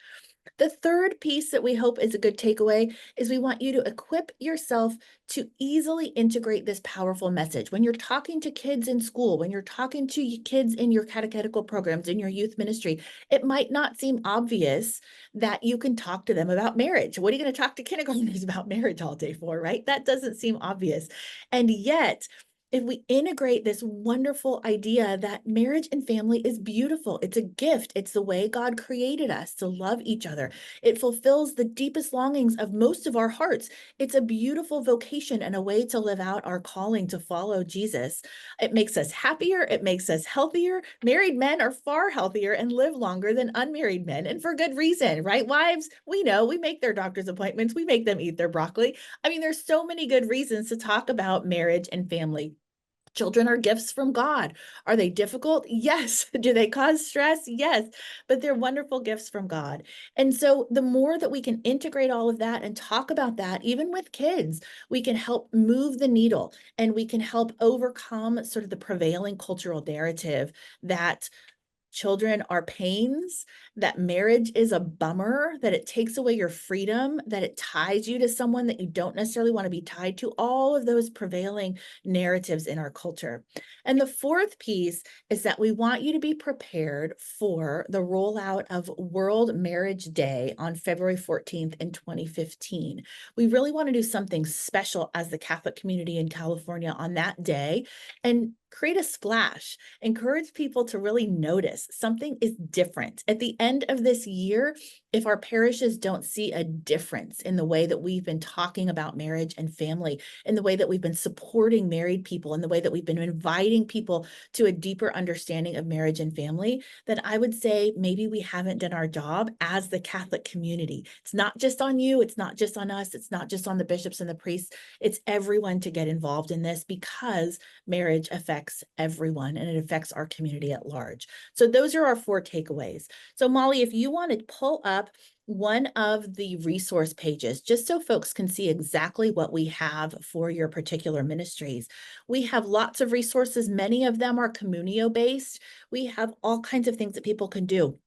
The third piece that we hope is a good takeaway is we want you to equip yourself to easily integrate this powerful message. When you're talking to kids in school, when you're talking to kids in your catechetical programs, in your youth ministry, it might not seem obvious that you can talk to them about marriage. What are you going to talk to kindergartners about marriage all day for, right? That doesn't seem obvious. And yet, if we integrate this wonderful idea that marriage and family is beautiful, it's a gift, it's the way God created us to love each other. It fulfills the deepest longings of most of our hearts. It's a beautiful vocation and a way to live out our calling to follow Jesus. It makes us happier, it makes us healthier. Married men are far healthier and live longer than unmarried men, and for good reason, right? Wives, we know, we make their doctor's appointments, we make them eat their broccoli. I mean, there's so many good reasons to talk about marriage and family. Children are gifts from God. Are they difficult? Yes. Do they cause stress? Yes. But they're wonderful gifts from God. And so the more that we can integrate all of that and talk about that, even with kids, we can help move the needle and we can help overcome sort of the prevailing cultural narrative that children are pains, that marriage is a bummer, that it takes away your freedom, that it ties you to someone that you don't necessarily want to be tied to, all of those prevailing narratives in our culture. And the fourth piece is that we want you to be prepared for the rollout of World Marriage Day on February 14th in 2015. We really want to do something special as the Catholic community in California on that day and create a splash, encourage people to really notice something is different. At the end of this year, if our parishes don't see a difference in the way that we've been talking about marriage and family, in the way that we've been supporting married people, in the way that we've been inviting people to a deeper understanding of marriage and family, then I would say maybe we haven't done our job as the Catholic community. It's not just on you, it's not just on us, it's not just on the bishops and the priests, it's everyone to get involved in this because marriage affects everyone and it affects our community at large. So those are our 4 takeaways. So Molly, if you want to pull up one of the resource pages, just so folks can see exactly what we have for your particular ministries. We have lots of resources. Many of them are Communio based. We have all kinds of things that people can do.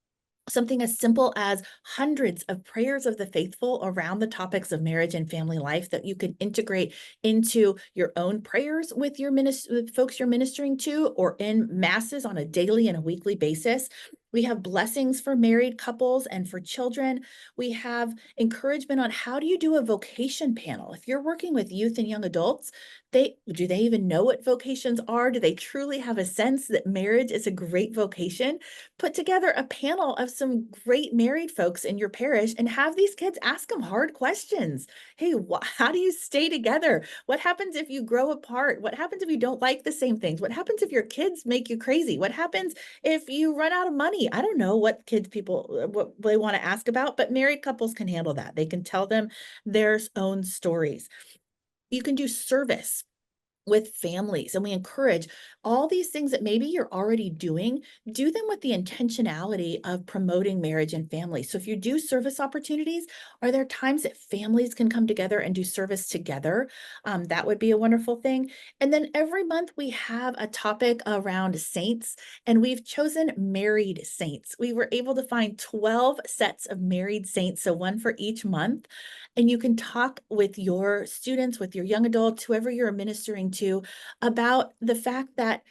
Something as simple as hundreds of prayers of the faithful around the topics of marriage and family life that you can integrate into your own prayers with your with folks you're ministering to, or in masses on a daily and a weekly basis. We have blessings for married couples and for children. We have encouragement on how do you do a vocation panel? If you're working with youth and young adults, do they even know what vocations are? Do they truly have a sense that marriage is a great vocation? Put together a panel of some great married folks in your parish and have these kids ask them hard questions. Hey, how do you stay together? What happens if you grow apart? What happens if you don't like the same things? What happens if your kids make you crazy? What happens if you run out of money? I don't know what what they want to ask about, but married couples can handle that. They can tell them their own stories. You can do service. with families, and we encourage all these things that maybe you're already doing, do them with the intentionality of promoting marriage and family. So if you do service opportunities, are there times that families can come together and do service together? That would be a wonderful thing. And then every month we have a topic around saints, and we've chosen married saints. We were able to find 12 sets of married saints, so one for each month. And you can talk with your students, with your young adults, whoever you're ministering to, about the fact that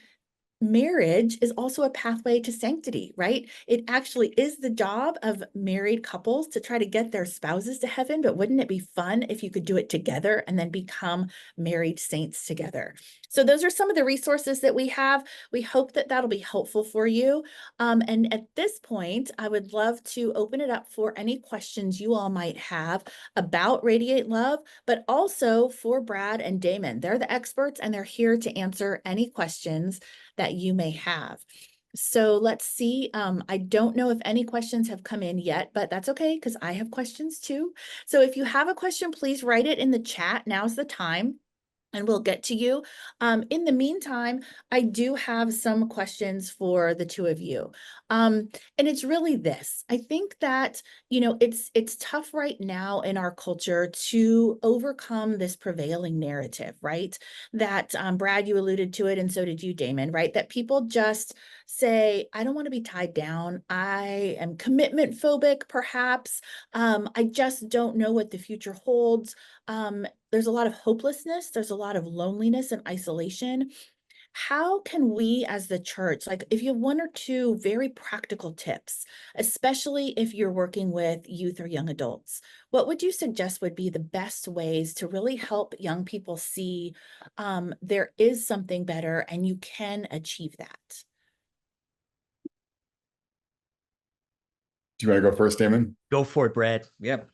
marriage is also a pathway to sanctity, right? It actually is the job of married couples to try to get their spouses to heaven, but wouldn't it be fun if you could do it together and then become married saints together? So those are some of the resources that we have. We hope that that'll be helpful for you. And at this point, I would love to open it up for any questions you all might have about Radiate Love, but also for Brad and Damon. They're the experts and they're here to answer any questions that you may have. So let's see. I don't know if any questions have come in yet, but that's okay because I have questions too. So if you have a question, please write it in the chat. Now's the time, and we'll get to you. In the meantime, I do have some questions for the two of you. And it's really this. I think that, it's tough right now in our culture to overcome this prevailing narrative, right? That Brad, you alluded to it, and so did you, Damon, right? That people just say, I don't want to be tied down. I am commitment phobic, perhaps. I just don't know what the future holds. There's a lot of hopelessness. There's a lot of loneliness and isolation. How can we as the church, like if you have one or two very practical tips, especially if you're working with youth or young adults, what would you suggest would be the best ways to really help young people see there is something better and you can achieve that? Do you want to go first, Damon? Go for it, Brad. Yep.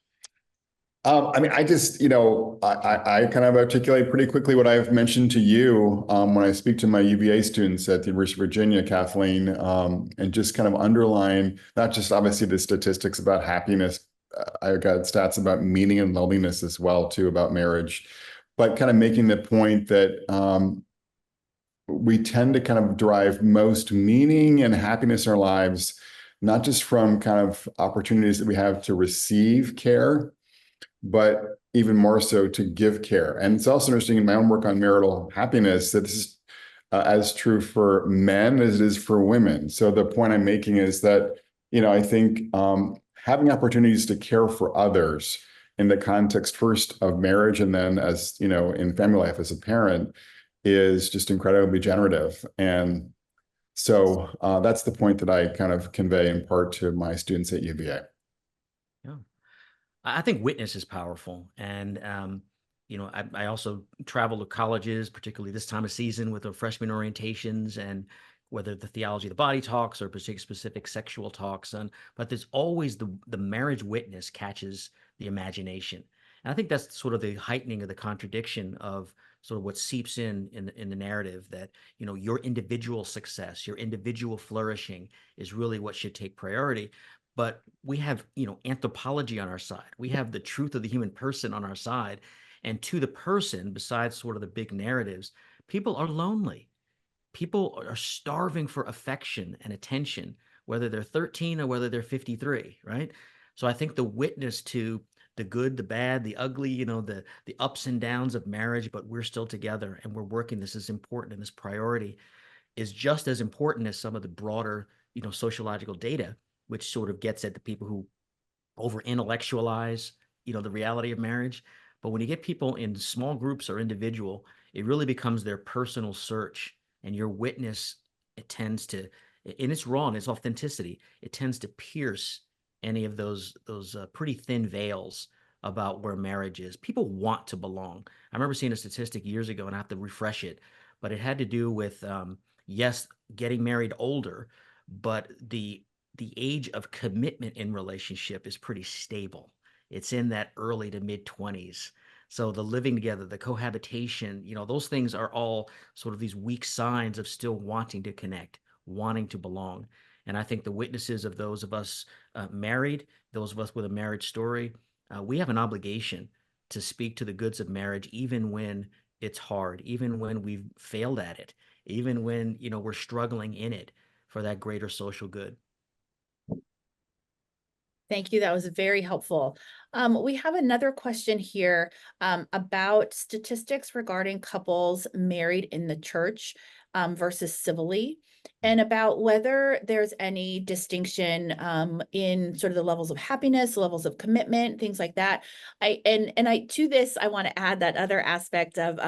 I just, I kind of articulate pretty quickly what I've mentioned to you when I speak to my UVA students at the University of Virginia, Kathleen, and just kind of underline not just obviously the statistics about happiness. I got stats about meaning and loneliness as well, too, about marriage, but kind of making the point that we tend to kind of derive most meaning and happiness in our lives, not just from kind of opportunities that we have to receive care, but even more so to give care. And it's also interesting in my own work on marital happiness that this is as true for men as it is for women. So the point I'm making is that, I think having opportunities to care for others in the context first of marriage and then as, in family life as a parent is just incredibly generative. And so that's the point that I kind of convey in part to my students at UVA. Yeah. I think witness is powerful. And, I also travel to colleges, particularly this time of season with the freshman orientations and whether the theology of the body talks or specific sexual talks. But there's always the marriage witness catches the imagination. And I think that's sort of the heightening of the contradiction of sort of what seeps in the narrative that, your individual success, your individual flourishing is really what should take priority. But we have, anthropology on our side. We have the truth of the human person on our side. And to the person, besides sort of the big narratives, people are lonely. People are starving for affection and attention, whether they're 13 or whether they're 53, right? So I think the witness to the good, the bad, the ugly, the ups and downs of marriage, but we're still together and we're working. This is important and this priority is just as important as some of the broader, sociological data, which sort of gets at the people who over intellectualize, the reality of marriage. But when you get people in small groups or individual, it really becomes their personal search, and your witness, it tends to, in its raw and its authenticity, it tends to pierce any of those pretty thin veils about where marriage is. People want to belong. I remember seeing a statistic years ago, and I have to refresh it, but it had to do with, yes, getting married older, but the age of commitment in relationship is pretty stable. It's in that early to mid 20s. So the living together, the cohabitation, those things are all sort of these weak signs of still wanting to connect, wanting to belong. And I think the witnesses of those of us married, those of us with a marriage story, we have an obligation to speak to the goods of marriage, even when it's hard, even when we've failed at it, even when, we're struggling in it for that greater social good. Thank you. That was very helpful. We have another question here about statistics regarding couples married in the church versus civilly, and about whether there's any distinction in sort of the levels of happiness, levels of commitment, things like that. To this, I want to add that other aspect of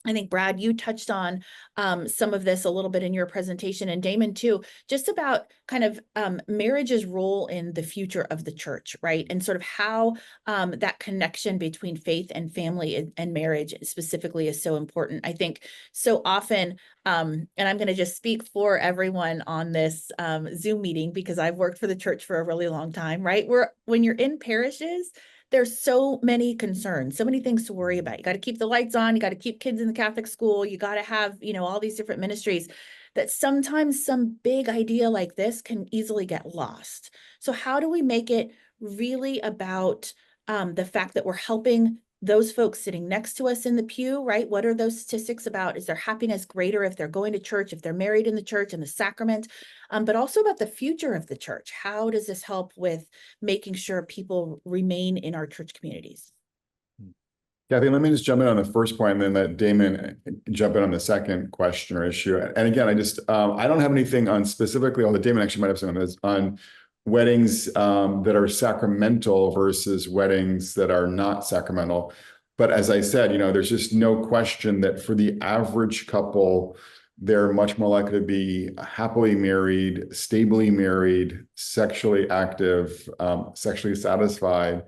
I think, Brad, you touched on some of this a little bit in your presentation, and Damon too, just about kind of marriage's role in the future of the church, right? And sort of how that connection between faith and family and marriage specifically is so important. I think so often, and I'm going to just speak for everyone on this Zoom meeting, because I've worked for the church for a really long time, right? When you're in parishes, there's so many concerns, so many things to worry about. You got to keep the lights on, you got to keep kids in the Catholic school, you got to have, all these different ministries, that sometimes some big idea like this can easily get lost. So how do we make it really about the fact that we're helping those folks sitting next to us in the pew, right? What are those statistics about? Is their happiness greater if they're going to church, if they're married in the church and the sacrament? But also about the future of the church. How does this help with making sure people remain in our church communities? Kathy, let me just jump in on the first point and then let Damon jump in on the second question or issue. And again, I don't have anything on specifically, although Damon actually might have some of this, on weddings that are sacramental versus weddings that are not sacramental. But as I said, there's just no question that for the average couple, they're much more likely to be happily married, stably married, sexually active, sexually satisfied,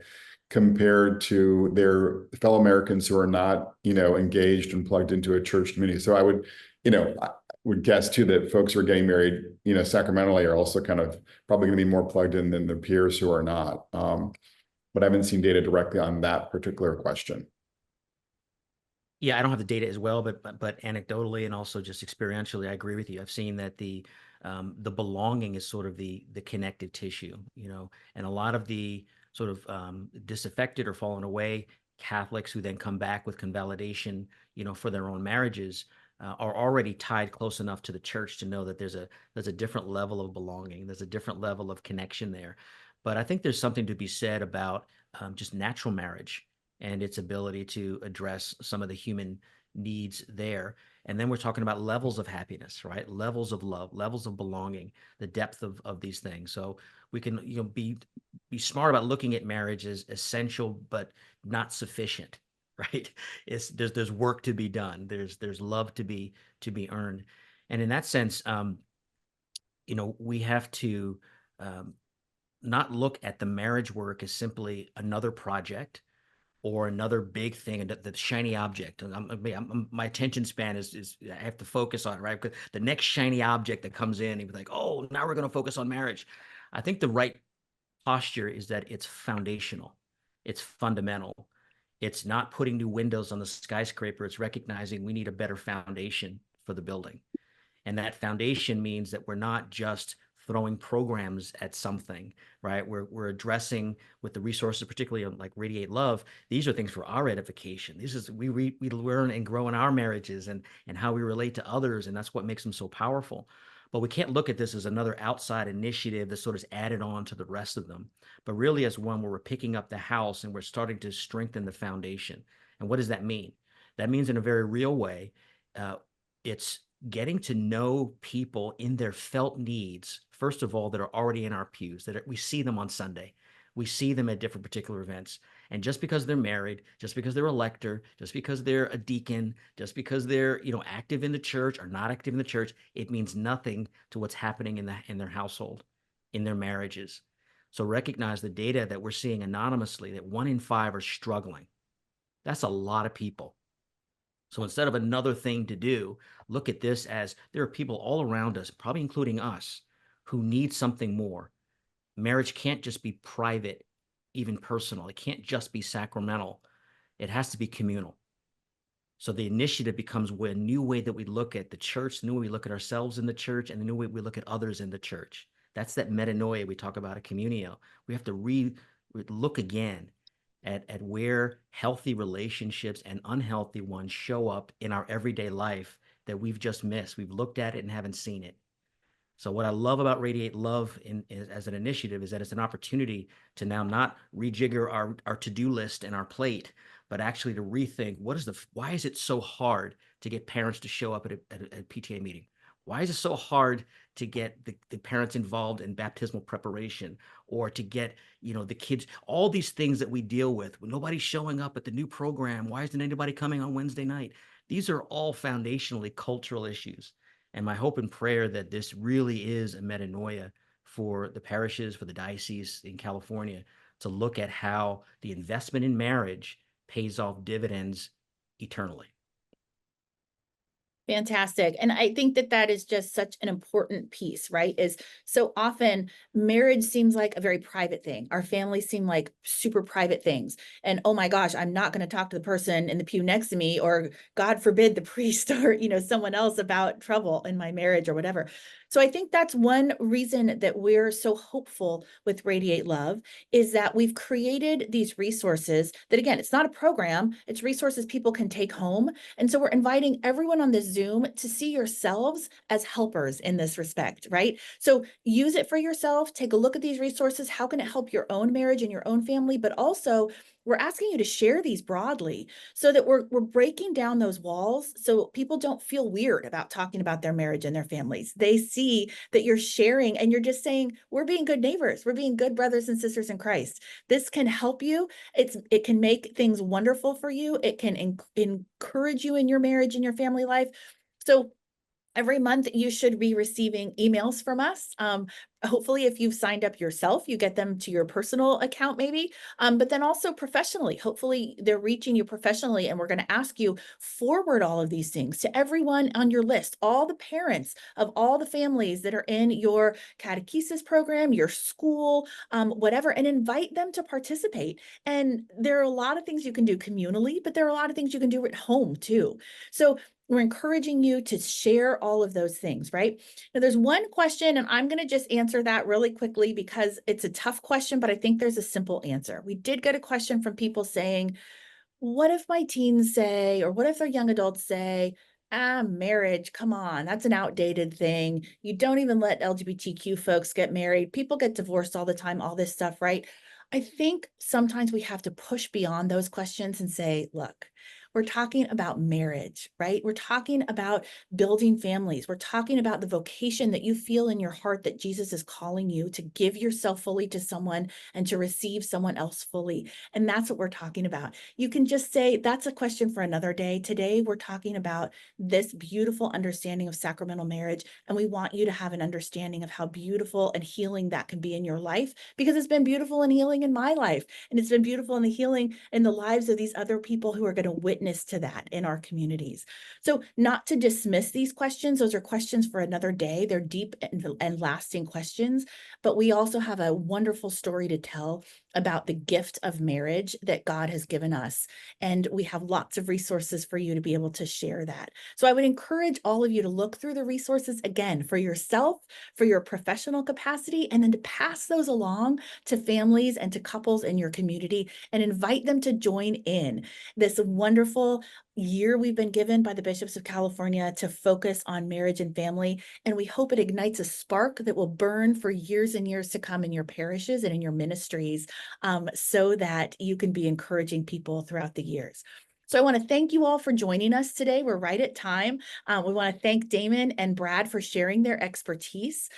compared to their fellow Americans who are not, engaged and plugged into a church community. So I would guess too that folks who are getting married, sacramentally are also kind of probably going to be more plugged in than their peers who are not. But I haven't seen data directly on that particular question. Yeah, I don't have the data as well, but anecdotally and also just experientially, I agree with you. I've seen that the belonging is sort of the connective tissue, and a lot of the sort of disaffected or fallen away Catholics who then come back with convalidation, for their own marriages, are already tied close enough to the church to know that there's a different level of belonging, there's a different level of connection there. But I think there's something to be said about just natural marriage and its ability to address some of the human needs there. And then we're talking about levels of happiness, right? Levels of love, levels of belonging, the depth of these things. So we can, be smart about looking at marriage as essential, but not sufficient, right? There's work to be done. There's love to be earned. And in that sense, we have to not look at the marriage work as simply another project or another big thing, the shiny object. And my attention span is I have to focus on it, right? Because the next shiny object that comes in, you'd be like, oh, now we're going to focus on marriage. I think the right posture is that it's foundational, it's fundamental. It's not putting new windows on the skyscraper. It's recognizing we need a better foundation for the building. And that foundation means that we're not just throwing programs at something, right? We're addressing with the resources, particularly like Radiate Love. These are things for our edification. This is we learn and grow in our marriages and how we relate to others, and that's what makes them so powerful. But we can't look at this as another outside initiative that sort of is added on to the rest of them, but really as one where we're picking up the house and we're starting to strengthen the foundation. And what does that mean? That means in a very real way, it's getting to know people in their felt needs, first of all, that are already in our pews, that we see them on Sunday. We see them at different particular events. And just because they're married, just because they're a lector, just because they're a deacon, just because they're, active in the church or not active in the church, it means nothing to what's happening in their household, in their marriages. So recognize the data that we're seeing anonymously, that 1 in 5 are struggling. That's a lot of people. So instead of another thing to do, look at this as there are people all around us, probably including us, who need something more. Marriage can't just be private, even personal. It can't just be sacramental. It has to be communal. So the initiative becomes a new way that we look at the church, the new way we look at ourselves in the church, and the new way we look at others in the church. That's that metanoia we talk about at Communio. We have to look again at where healthy relationships and unhealthy ones show up in our everyday life that we've just missed. We've looked at it and haven't seen it. So what I love about Radiate Love as an initiative is that it's an opportunity to now not rejigger our to-do list and our plate, but actually to rethink why is it so hard to get parents to show up at a PTA meeting? Why is it so hard to get the parents involved in baptismal preparation, or to get, the kids, all these things that we deal with when nobody's showing up at the new program? Why isn't anybody coming on Wednesday night? These are all foundationally cultural issues. And my hope and prayer that this really is a metanoia for the parishes, for the diocese in California, to look at how the investment in marriage pays off dividends eternally. Fantastic. And I think that that is just such an important piece, right? Is so often marriage seems like a very private thing. Our families seem like super private things. And oh my gosh, I'm not going to talk to the person in the pew next to me, or God forbid the priest or, someone else about trouble in my marriage or whatever. So I think that's one reason that we're so hopeful with Radiate Love, is that we've created these resources that, again, it's not a program, it's resources people can take home. And so we're inviting everyone on this Zoom to see yourselves as helpers in this respect, right? So use it for yourself, take a look at these resources. How can it help your own marriage and your own family? But also, we're asking you to share these broadly so that we're breaking down those walls so people don't feel weird about talking about their marriage and their families. They see that you're sharing and you're just saying, we're being good neighbors. We're being good brothers and sisters in Christ. This can help you. It can make things wonderful for you. It can encourage you in your marriage and your family life. So every month you should be receiving emails from us. Hopefully, if you've signed up yourself, you get them to your personal account maybe, but then also professionally. Hopefully they're reaching you professionally, and we're going to ask you forward all of these things to everyone on your list, all the parents of all the families that are in your catechesis program, your school, whatever, and invite them to participate. And there are a lot of things you can do communally, but there are a lot of things you can do at home too. So we're encouraging you to share all of those things, right? Now, there's one question, and I'm going to just answer that really quickly because it's a tough question, but I think there's a simple answer. We did get a question from people saying, what if my teens say, or what if their young adults say, marriage, come on, that's an outdated thing. You don't even let LGBTQ folks get married. People get divorced all the time, all this stuff, right? I think sometimes we have to push beyond those questions and say, look, we're talking about marriage, right? We're talking about building families. We're talking about the vocation that you feel in your heart that Jesus is calling you to give yourself fully to someone and to receive someone else fully. And that's what we're talking about. You can just say, that's a question for another day. Today, we're talking about this beautiful understanding of sacramental marriage. And we want you to have an understanding of how beautiful and healing that can be in your life, because it's been beautiful and healing in my life. And it's been beautiful and healing in the lives of these other people who are going to witness to that in our communities. So not to dismiss these questions, those are questions for another day. They're deep and lasting questions, but we also have a wonderful story to tell about the gift of marriage that God has given us. And we have lots of resources for you to be able to share that. So I would encourage all of you to look through the resources again for yourself, for your professional capacity, and then to pass those along to families and to couples in your community and invite them to join in this wonderful year we've been given by the bishops of California to focus on marriage and family. And we hope it ignites a spark that will burn for years and years to come in your parishes and in your ministries, so that you can be encouraging people throughout the years. So I want to thank you all for joining us today. We're right at time. We want to thank Damon and Brad for sharing their expertise.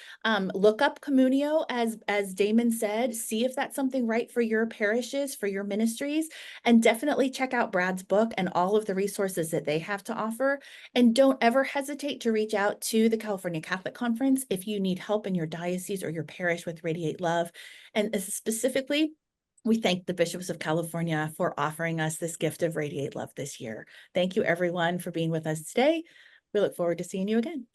Look up Communio, as Damon said, see if that's something right for your parishes, for your ministries, and definitely check out Brad's book and all of the resources that they have to offer. And don't ever hesitate to reach out to the California Catholic Conference if you need help in your diocese or your parish with Radiate Love. And specifically, we thank the bishops of California for offering us this gift of Radiate Love this year. Thank you, everyone, for being with us today. We look forward to seeing you again.